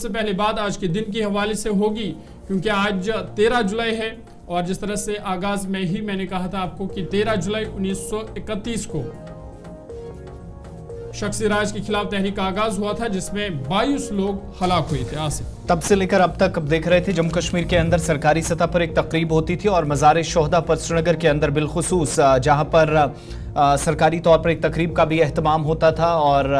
سے پہلے بات آج کے دن کے حوالے سے ہوگی کیونکہ آج 13 جولائی ہے اور جس طرح سے آغاز میں ہی میں نے کہا تھا آپ کو کہ 13 جولائی 1931 کو شخصی راج کے خلاف تحریک کا آغاز ہوا تھا جس میں 22 لوگ ہلاک ہوئے تھے۔ آصف تب سے لے کر اب تک اب دیکھ رہے تھے جموں کشمیر کے اندر سرکاری سطح پر ایک تقریب ہوتی تھی اور مزار شہداء پر سرینگر کے اندر بالخصوص جہاں پر سرکاری طور پر ایک تقریب کا بھی اہتمام ہوتا تھا اور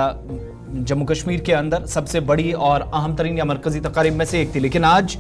جموں کشمیر کے اندر سب سے بڑی اور اہم ترین یا مرکزی تقریب میں سے ایک تھی، لیکن آج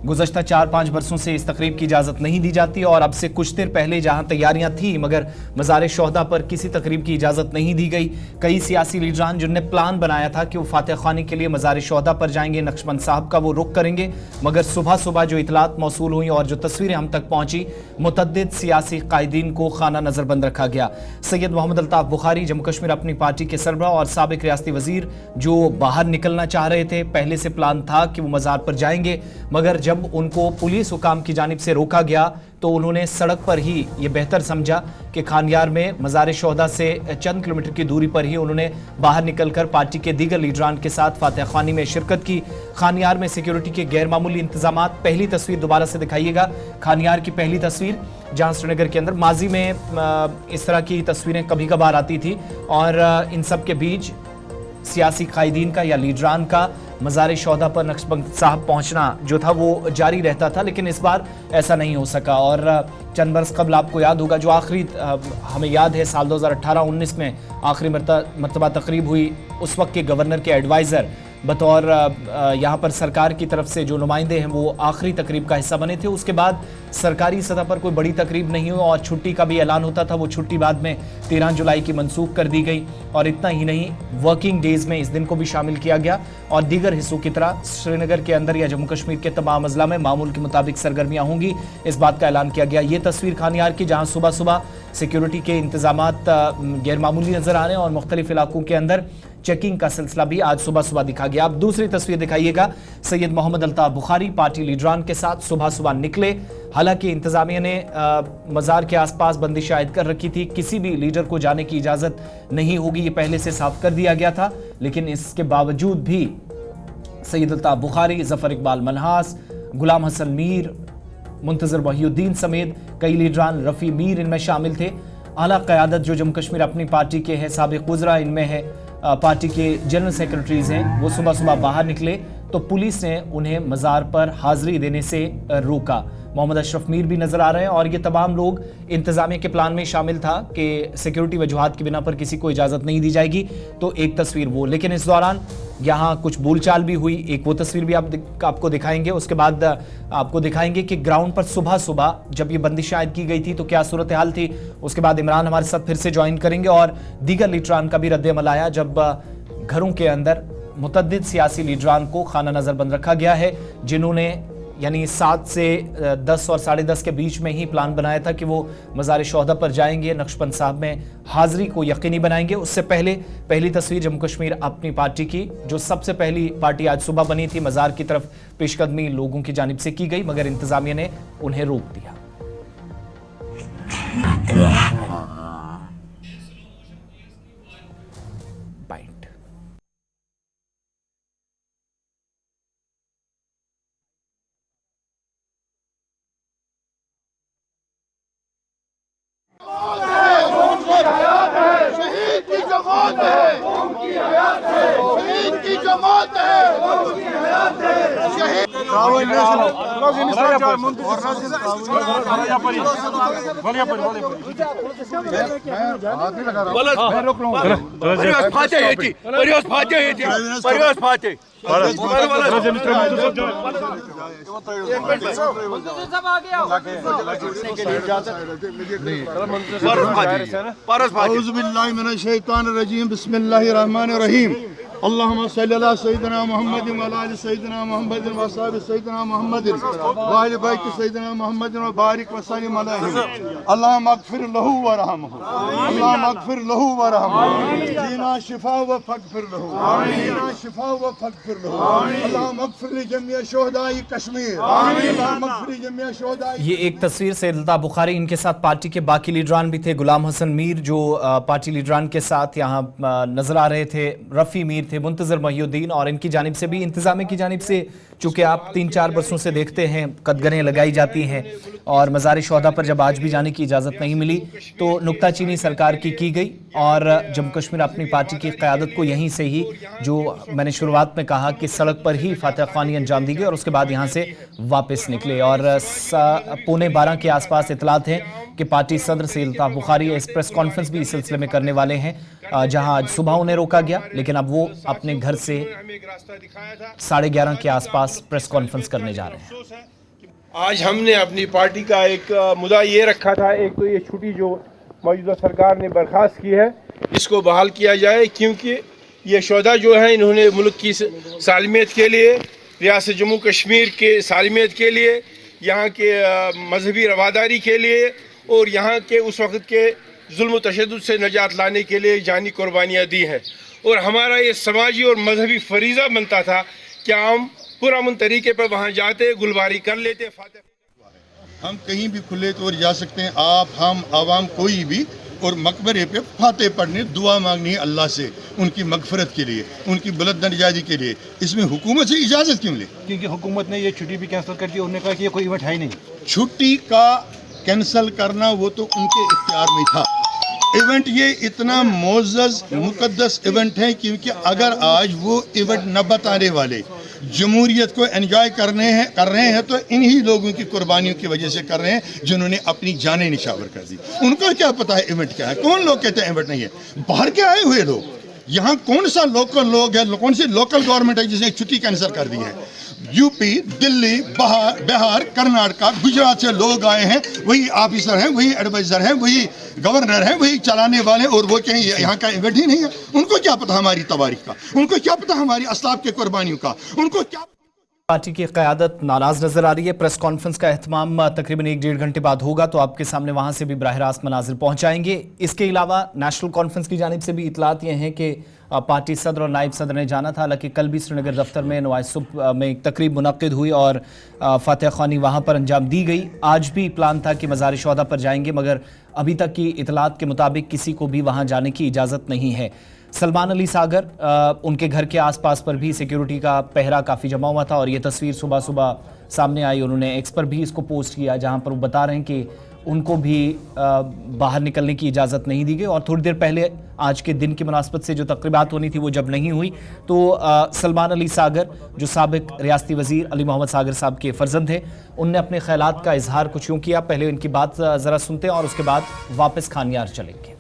گزشتہ 4-5 برسوں سے اس تقریب کی اجازت نہیں دی جاتی اور اب سے کچھ دیر پہلے جہاں تیاریاں تھیں مگر مزار شہداء پر کسی تقریب کی اجازت نہیں دی گئی۔ کئی سیاسی لیڈران جن نے پلان بنایا تھا کہ وہ فاتح خوانی کے لیے مزار شہداء پر جائیں گے، نقشبند صاحب کا وہ رخ کریں گے، مگر صبح جو اطلاعات موصول ہوئیں اور جو تصویریں ہم تک پہنچی، متعدد سیاسی قائدین کو خانہ نظر بند رکھا گیا۔ سید محمد الطاف بخاری جموں کشمیر اپنی پارٹی کے سربراہ اور سابق ریاستی وزیر جو باہر نکلنا چاہ رہے تھے، پہلے سے پلان تھا کہ وہ مزار پر جائیں گے، مگر جب ان کو پولیس حکام کی جانب سے روکا گیا تو انہوں نے سڑک پر ہی یہ بہتر سمجھا کہ خانیار میں مزار شہداء سے چند کلومیٹر کی دوری پر ہی انہوں نے باہر نکل کر پارٹی کے دیگر لیڈران کے ساتھ فاتح خوانی میں شرکت کی۔ خانیار میں سیکیورٹی کے غیر معمولی انتظامات، پہلی تصویر دوبارہ سے دکھائیے گا، خانیار کی پہلی تصویر جہاں سرینگر کے اندر ماضی میں اس طرح کی تصویریں کبھی کبھار آتی تھی اور ان سب کے بیچ سیاسی قائدین کا یا لیڈران کا مزار شہداء پر نقشبند صاحب پہنچنا جو تھا وہ جاری رہتا تھا، لیکن اس بار ایسا نہیں ہو سکا اور چند برس قبل آپ کو یاد ہوگا جو آخری ہمیں یاد ہے سال 2018-19 میں آخری مرتبہ تقریب ہوئی، اس وقت کے گورنر کے ایڈوائزر بطور یہاں پر سرکار کی طرف سے جو نمائندے ہیں وہ آخری تقریب کا حصہ بنے تھے۔ اس کے بعد سرکاری سطح پر کوئی بڑی تقریب نہیں ہوئی اور چھٹی کا بھی اعلان ہوتا تھا، وہ چھٹی بعد میں 13 جولائی کی منسوخ کر دی گئی اور اتنا ہی نہیں ورکنگ ڈیز میں اس دن کو بھی شامل کیا گیا اور دیگر حصوں کی طرح سرینگر کے اندر یا جموں کشمیر کے تمام اضلاع میں معمول کے مطابق سرگرمیاں ہوں گی، اس بات کا اعلان کیا گیا۔ یہ تصویر خانیار کی جہاں صبح سیکیورٹی کے انتظامات غیر معمولی نظر آ رہے ہیں اور مختلف علاقوں کے اندر چیکنگ کا سلسلہ بھی آج صبح دکھا گیا۔ اب دوسری تصویر دکھائیے گا، سید محمد الطاف بخاری پارٹی لیڈران کے ساتھ صبح نکلے، حالانکہ انتظامیہ نے مزار کے آس پاس بندش عائد کر رکھی تھی، کسی بھی لیڈر کو جانے کی اجازت نہیں ہوگی، یہ پہلے سے صاف کر دیا گیا تھا، لیکن اس کے باوجود بھی سید الطاف بخاری، ظفر اقبال منہاس، غلام حسن میر، منتظر وحی الدین سمیت کئی لیڈران، رفیع میر ان میں شامل تھے۔ اعلیٰ قیادت جو جموں کشمیر اپنی پارٹی کے ہیں، سابق وزراء ان میں ہے، پارٹی کے جنرل سیکرٹریز ہیں، وہ صبح باہر نکلے تو پولیس نے انہیں مزار پر حاضری دینے سے روکا۔ محمد اشرف میر بھی نظر آ رہے ہیں اور یہ تمام لوگ انتظامیہ کے پلان میں شامل تھا کہ سیکیورٹی وجوہات کی بنا پر کسی کو اجازت نہیں دی جائے گی، تو ایک تصویر وہ، لیکن اس دوران یہاں کچھ بول چال بھی ہوئی، ایک وہ تصویر بھی آپ کو دکھائیں گے، اس کے بعد آپ کو دکھائیں گے کہ گراؤنڈ پر صبح جب یہ بندش عائد کی گئی تھی تو کیا صورتحال تھی۔ اس کے بعد عمران ہمارے ساتھ پھر سے جوائن کریں گے اور دیگر لیڈران کا بھی رد عمل آیا جب گھروں کے اندر متعدد سیاسی لیڈران کو خانہ نظر بند رکھا گیا ہے، جنہوں نے یعنی 7 سے 10 اور 10:30 کے بیچ میں ہی پلان بنایا تھا کہ وہ مزار شہداء پر جائیں گے، نقشبند صاحب میں حاضری کو یقینی بنائیں گے۔ اس سے پہلی تصویر جموں کشمیر اپنی پارٹی کی، جو سب سے پہلی پارٹی آج صبح بنی تھی، مزار کی طرف پیش قدمی لوگوں کی جانب سے کی گئی مگر انتظامیہ نے انہیں روک دیا۔ اعوذ باللہ من الشیطان الرجیم، بسم اللہ الرحمن الرحیم، اللہم صلی اللہ سیدنا محمد وعلی آل سیدنا محمد وصحبہ سیدنا محمد وآل بیت سیدنا محمد وبارک وسلم علیہ، اللہم اغفر لہ ورحمہ، اللہم اغفر لہ ورحمہ، جینا شفا و فاغفر لہ، جینا شفا و فاغفر لہ، اللہم اغفر لجمیع شہداء کشمیر، اللہم اغفر لجمیع شہداء۔ یہ ایک تصویر سید الطاف بخاری، ان کے ساتھ پارٹی کے باقی لیڈران بھی تھے، غلام حسن میر جو پارٹی لیڈران کے ساتھ یہاں نظر آ رہے تھے، رفیع میر थे मुंतजर मोहिउद्दीन, और इनकी जानिब से भी, इंतजामिया की जानिब से, चूँकि आप 3-4 बरसों से देखते हैं कदगरें लगाई जाती हैं और मज़ार शोहदा पर जब आज भी जाने की इजाज़त नहीं मिली तो नुक्ताचीनी सरकार की गई और जम्मू कश्मीर अपनी पार्टी की क़यादत को यहीं से ही, जो मैंने शुरुआत में कहा कि सड़क पर ही फातह ख्वानी अंजाम दी गई और उसके बाद यहाँ से वापस निकले। और 11:15 के आसपास इतलात है कि पार्टी सदर से अल्ताफ बुखारी इस प्रेस कॉन्फ्रेंस भी इस सिलसिले में करने वाले हैं, जहां आज सुबह उन्हें रोका गया, लेकिन अब वो अपने घर से 11:30 के आसपास प्रेस कॉन्फ्रेंस करने जा रहे हैं। आज हमने अपनी पार्टी का एक मुद्दा ये रखा था, एक तो ये छुट्टी जो मौजूदा सरकार ने बर्खास्त की है इसको बहाल किया जाए, क्योंकि ये शोहदा जो है इन्होंने मुल्क की सालमियत के लिए, रियासत जम्मू कश्मीर के सालमियत के लिए, यहाँ के मजहबी रवादारी के लिए और यहाँ के उस वक्त के जुल्म तशद्दुद से निजात लाने के लिए जानी कुर्बानियाँ दी हैं। और हमारा ये समाजी और मजहबी फरीज़ा बनता था कि हम पुरअमन तरीके पर वहाँ जाते, गुलबारी कर लेते। हम कहीं भी खुले तौर जा सकते हैं, आप, हम, आवाम, कोई भी, और मकबरे पे फातह पढ़ने, दुआ मांगनी है अल्लाह से उनकी मगफरत के लिए, उनकी बुलंद दर्जादी के लिए। इसमें हुकूमत से इजाज़त क्यों ले? क्योंकि हुकूमत ने ये छुट्टी भी कैंसिल कर दी, उन्होंने कहा कि ये कोई इवेंट है ही नहीं। छुट्टी का कैंसिल करना वो तो उनके इख्तियार में था। इवेंट ये इतना मोअज़्ज़ज़ मुक़द्दस इवेंट है, क्योंकि अगर आज वो इवेंट न बताने वाले जमहूरियत को एंजॉय कर रहे हैं तो इन्हीं लोगों की कुर्बानियों की वजह से कर रहे हैं, जिन्होंने अपनी जानें निछावर कर दी। उनको क्या पता है इवेंट क्या है? कौन लोग कहते हैं इवेंट नहीं है? बाहर के आए हुए लोग, यहाँ कौन सा लोकल लोग है, कौन सी लोकल गवर्नमेंट है जिसने छुट्टी कैंसिल कर दी है? यूपी, दिल्ली, बिहार, कर्नाटका, गुजरात से लोग आए हैं, वही ऑफिसर हैं, वही एडवाइज़र हैं, वही गवर्नर हैं, वही चलाने वाले, और वो कहीं यहाँ का इवेंट ही नहीं है। उनको क्या पता हमारी तवारीख का? उनको क्या पता हमारी असलाफ के कुर्बानियों का? उनको क्या? पार्टी की क़यादत नाराज़ नज़र आ रही है। प्रेस कॉन्फ्रेंस का एहतमाम तकरीबन 1-1.5 घंटे बाद होगा, तो आपके सामने वहाँ से भी बराह रास्त मनाजिर पहुँचाएंगे। इसके अलावा नेशनल कॉन्फ्रेंस की जानिब से भी इतलात ये हैं कि पार्टी सदर और नायब सदर ने जाना था, हालांकि कल भी श्रीनगर दफ्तर में नवाज सुबह में एक तकरीब मुनक्किद हुई और फातह ख्वानी वहाँ पर अंजाम दी गई। आज भी प्लान था कि मज़ार शोहदा पर जाएंगे, मगर अभी तक की इतलात के मुताबिक किसी को भी वहाँ जाने की इजाज़त नहीं है। सलमान अली सागर, उनके घर के आसपास पर भी सिक्योरिटी का पहरा काफ़ी जमा हुआ था और ये तस्वीर सुबह सुबह सामने आई। उन्होंने एक्स पर भी इसको पोस्ट किया, जहाँ पर वो बता रहे हैं कि उनको भी बाहर निकलने की इजाज़त नहीं दी गई। और थोड़ी देर पहले आज के दिन की मुनासबत से जो तकरीबात होनी थी वो जब नहीं हुई, तो सलमान अली सागर, जो साबिक रियासती वज़ीर अली मोहम्मद सागर साहब के फ़र्जंद हैं, उनने अपने ख़यालात का इजहार कुछ यूँ किया। पहले इनकी बात ज़रा सुनते हैं और उसके बाद वापस खानियार चलेंगे।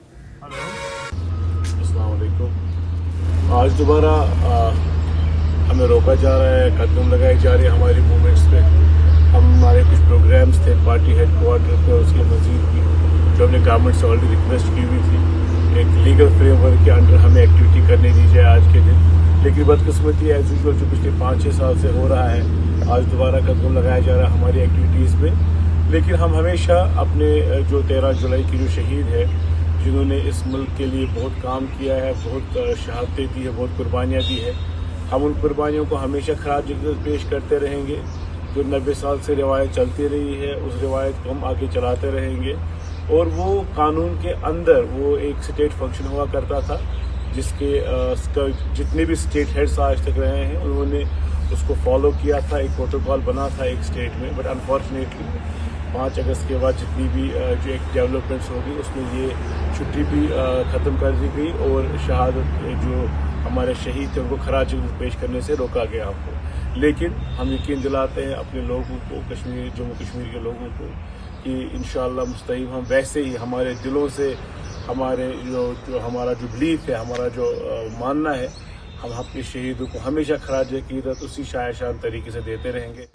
आज दोबारा हमें रोका जा रहा है, कदम लगाई जा रही है हमारी मूवमेंट्स पे। हमारे कुछ प्रोग्राम्स थे पार्टी हेड क्वार्टर पे, उसके मज़ीद भी जो हमने गवर्नमेंट से ऑलरेडी रिक्वेस्ट की हुई थी, एक लीगल फ्रेमवर्क के अंडर हमें एक्टिविटी करने दी जाए आज के दिन। लेकिन बदकिस्मती एज यूजुअल जो पिछले 5-6 साल से हो रहा है, आज दोबारा कदम लगाया जा रहा है हमारी एक्टिविटीज़ में। लेकिन हम हमेशा अपने जो 13 जुलाई की जो शहीद है, जिन्होंने इस मुल्क के लिए बहुत काम किया है, बहुत शहादतें दी है, बहुत कुर्बानियाँ दी है, हम उन कुर्बानियों को हमेशा खराज पेश करते रहेंगे। जो 90 साल से रिवायत चलती रही है, उस रिवायत को हम आगे चलाते रहेंगे। और वो कानून के अंदर वो एक स्टेट फंक्शन हुआ करता था, जिसके जितने भी स्टेट हेड्स आज तक रहे हैं उन्होंने उसको फॉलो किया था। एक प्रोटोकॉल बना था एक स्टेट में, बट अनफॉर्चुनेटली 5 अगस्त के बाद जितनी भी जो एक डेवलपमेंट्स होगी उसमें ये छुट्टी भी ख़त्म कर दी गई और शहादत जो हमारे शहीद थे उनको खराज पेश करने से रोका गया हमको। लेकिन हम यकीन दिलाते हैं अपने लोगों को, जम्मू कश्मीर के लोगों को, कि इंशाअल्लाह मुस्तक़िल हम वैसे ही हमारे दिलों से हमारे जो हमारा जो बिलीफ है, हमारा जो मानना है, हम अपने शहीदों को हमेशा खराज अक़ीदत उसी शान तरीके से देते रहेंगे।